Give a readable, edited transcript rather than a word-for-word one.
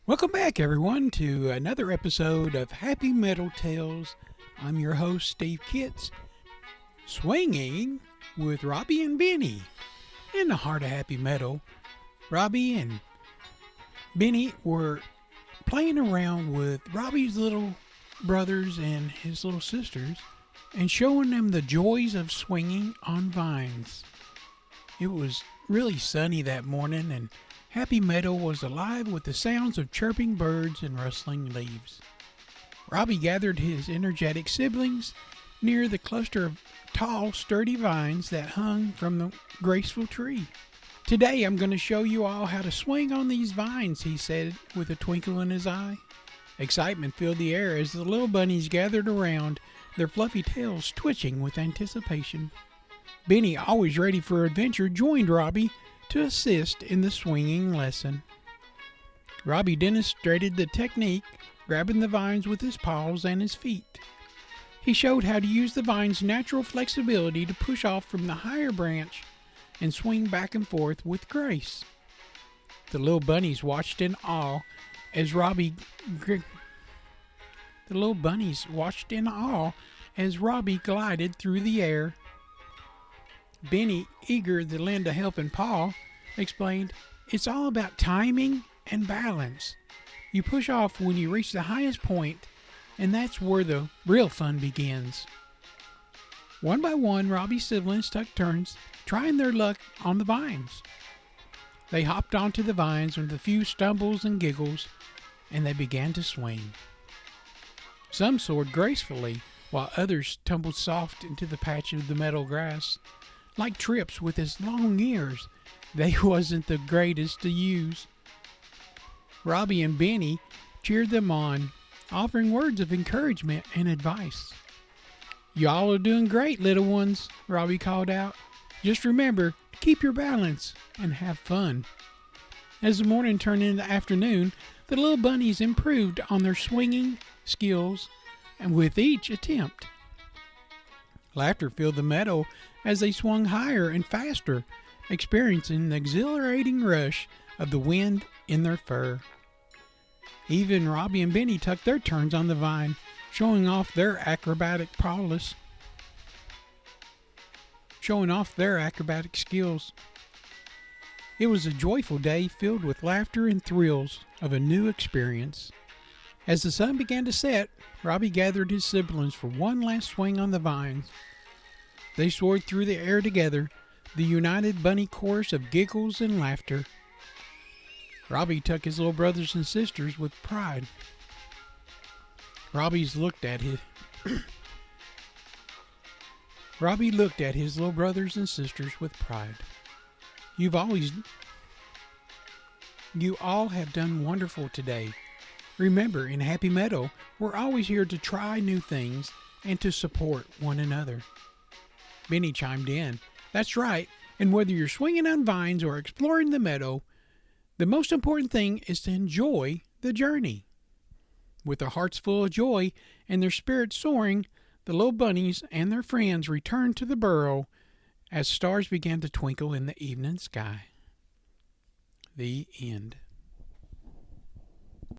Welcome back, everyone, to another episode of Happy Metal Tales. I'm your host, Steve Kitts, swinging with Robbie and Benny. In the heart of Happy Metal, Robbie and Benny were playing around with Robbie's little brothers and his little sisters and showing them the joys of swinging on vines. It was really sunny that morning, and Happy Meadow was alive with the sounds of chirping birds and rustling leaves. Robbie gathered his energetic siblings near the cluster of tall, sturdy vines that hung from the graceful tree. "Today I'm going to show you all how to swing on these vines," he said with a twinkle in his eye. Excitement filled the air as the little bunnies gathered around, their fluffy tails twitching with anticipation. Benny, always ready for adventure, joined Robbie to assist in the swinging lesson. Robbie demonstrated the technique, grabbing the vines with his paws and his feet. He showed how to use the vine's natural flexibility to push off from the higher branch and swing back and forth with grace. The little bunnies watched in awe as Robbie glided through the air. Benny, eager to lend a helping paw, explained, "It's all about timing and balance. You push off when you reach the highest point, and that's where the real fun begins." One by one, Robbie's siblings took turns trying their luck on the vines. They hopped onto the vines with a few stumbles and giggles, and they began to swing. Some soared gracefully, while others tumbled soft into the patch of the meadow grass. Like Trips with his long ears, they wasn't the greatest to use. Robbie and Benny cheered them on, offering words of encouragement and advice. "Y'all are doing great, little ones," Robbie called out. "Just remember to keep your balance and have fun." As the morning turned into afternoon, the little bunnies improved on their swinging skills and with each attempt. Laughter filled the meadow as they swung higher and faster, experiencing the exhilarating rush of the wind in their fur. Even Robbie and Benny took their turns on the vine, showing off their acrobatic skills. It was a joyful day filled with laughter and thrills of a new experience. As the sun began to set, Robbie gathered his siblings for one last swing on the vines. They soared through the air together, the united bunny chorus of giggles and laughter. Robbie took his little brothers and sisters with pride. Robbie looked at his little brothers and sisters with pride. You all have done wonderful today. Remember, in Happy Meadow, we're always here to try new things and to support one another." Benny chimed in, "That's right, and whether you're swinging on vines or exploring the meadow, the most important thing is to enjoy the journey." With their hearts full of joy and their spirits soaring, the little bunnies and their friends returned to the burrow as stars began to twinkle in the evening sky. The end.